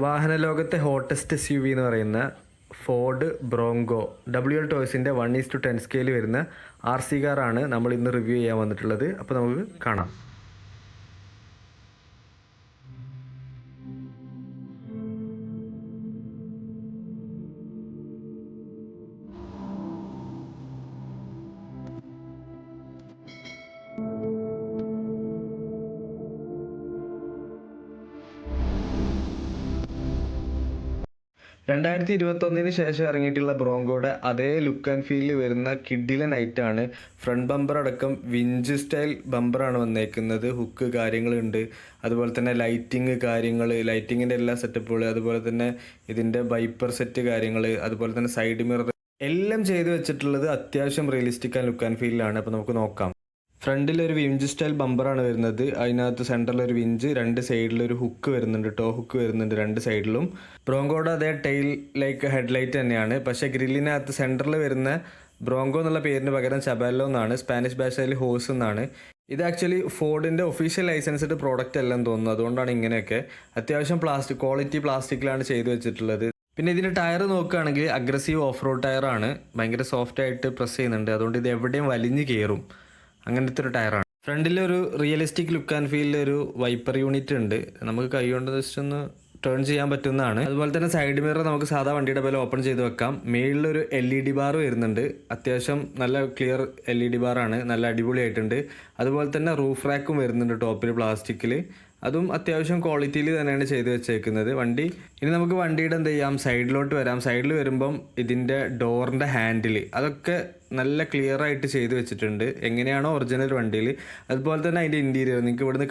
വാഹന ലോകത്തെ hottest SUV എന്ന് പറയുന്ന ഫോർഡ് ബ്രോങ്കോ WL ടോയ്സിൻ്റെ 1:10 സ്കെയിൽ വരുന്ന RC കാറാണ് നമ്മൾ ഇന്ന് റിവ്യൂ ചെയ്യാൻ വന്നിട്ടുള്ളത്. അപ്പോൾ നമുക്ക് കാണാം. രണ്ടായിരത്തി 21 ശേഷം ഇറങ്ങിയിട്ടുള്ള ബ്രോങ്കോയുടെ അതേ ലുക്ക് ആൻഡ് ഫീൽ വരുന്ന കിഡിലൻ ഐറ്റാണ്. ഫ്രണ്ട് ബമ്പർ അടക്കം വിഞ്ച് സ്റ്റൈൽ ബമ്പറാണ് വന്നേക്കുന്നത്. ഹുക്ക് കാര്യങ്ങളുണ്ട്, അതുപോലെ തന്നെ ലൈറ്റിങ്ങിൻ്റെ എല്ലാ സെറ്റപ്പുകൾ, അതുപോലെ തന്നെ ഇതിൻ്റെ ബൈപ്പർ സെറ്റ് കാര്യങ്ങൾ, അതുപോലെ തന്നെ സൈഡ് മിറർ എല്ലാം ചെയ്തു വെച്ചിട്ടുള്ളത് അത്യാവശ്യം റിയലിസ്റ്റിക് ആൻഡ് ലുക്ക് ആൻഡ് ഫീലിലാണ്. അപ്പോൾ നമുക്ക് നോക്കാം. ഫ്രണ്ടിലൊരു വിഞ്ച് സ്റ്റൈൽ ബമ്പറാണ് വരുന്നത്. അതിനകത്ത് സെൻറ്ററിലൊരു വിഞ്ച്, രണ്ട് സൈഡിലൊരു ഹുക്ക് വരുന്നുണ്ട്, ടോ ഹുക്ക് വരുന്നുണ്ട് രണ്ട് സൈഡിലും. ബ്രോങ്കോയുടെ അതേ ടെയിൽ ലൈക്ക് ഹെഡ്ലൈറ്റ് തന്നെയാണ്. പക്ഷേ ഗ്രില്ലിനകത്ത് സെൻറ്ററിൽ വരുന്ന ബ്രോങ്കോ എന്നുള്ള പേരിന് പകരം ചബാലോ എന്നാണ്, സ്പാനിഷ് ഭാഷയിൽ ഹോസ് എന്നാണ്. ഇത് ആക്ച്വലി ഫോർഡിൻ്റെ ഒഫീഷ്യൽ ലൈസൻസ്ഡ് പ്രോഡക്റ്റ് അല്ലെന്ന് തോന്നുന്നു, അതുകൊണ്ടാണ് ഇങ്ങനെയൊക്കെ. അത്യാവശ്യം ക്വാളിറ്റി പ്ലാസ്റ്റിക്കിലാണ് ചെയ്തു വെച്ചിട്ടുള്ളത്. പിന്നെ ഇതിൻ്റെ ടയർ നോക്കുകയാണെങ്കിൽ അഗ്രസീവ് ഓഫ് റോഡ് ടയറാണ്. ഭയങ്കര സോഫ്റ്റ് ആയിട്ട് പ്രസ് ചെയ്യുന്നുണ്ട്, അതുകൊണ്ട് ഇത് എവിടെയും വലിഞ്ഞ് കയറും, അങ്ങനത്തെ ഒരു ടയറാണ്. ഫ്രണ്ടിലൊരു റിയലിസ്റ്റിക് ലുക്ക് ആൻഡ് ഫീലിലൊരു വൈപ്പർ യൂണിറ്റ് ഉണ്ട്. നമുക്ക് കൈ കൊണ്ട് ജസ്റ്റ് ഒന്ന് ടേൺ ചെയ്യാൻ പറ്റുന്നതാണ്. അതുപോലെ തന്നെ സൈഡ് മിറർ നമുക്ക് സാധാ വണ്ടിയുടെ പോലെ ഓപ്പൺ ചെയ്ത് വെക്കാം. മേളിലൊരു LED ബാർ വരുന്നുണ്ട്. അത്യാവശ്യം നല്ല ക്ലിയർ LED ബാറാണ്, നല്ല അടിപൊളിയായിട്ടുണ്ട്. അതുപോലെ തന്നെ റൂഫ് റാക്കും വരുന്നുണ്ട് ടോപ്പിൽ പ്ലാസ്റ്റിക്കിൽ. അതും അത്യാവശ്യം ക്വാളിറ്റിയിൽ തന്നെയാണ് ചെയ്ത് വെച്ചേക്കുന്നത് വണ്ടി. ഇനി നമുക്ക് വണ്ടിയുടെ എന്ത് ചെയ്യാം, സൈഡിലോട്ട് വരാം. സൈഡിൽ വരുമ്പം ഇതിൻ്റെ ഡോറിൻ്റെ ഹാൻഡിൽ അതൊക്കെ നല്ല ക്ലിയർ ആയിട്ട് ചെയ്ത് വെച്ചിട്ടുണ്ട്, എങ്ങനെയാണോ ഒറിജിനൽ വണ്ടിയിൽ. അതുപോലെ തന്നെ അതിൻ്റെ ഇൻറ്റീരിയർ നിങ്ങൾക്ക് ഇവിടുന്ന്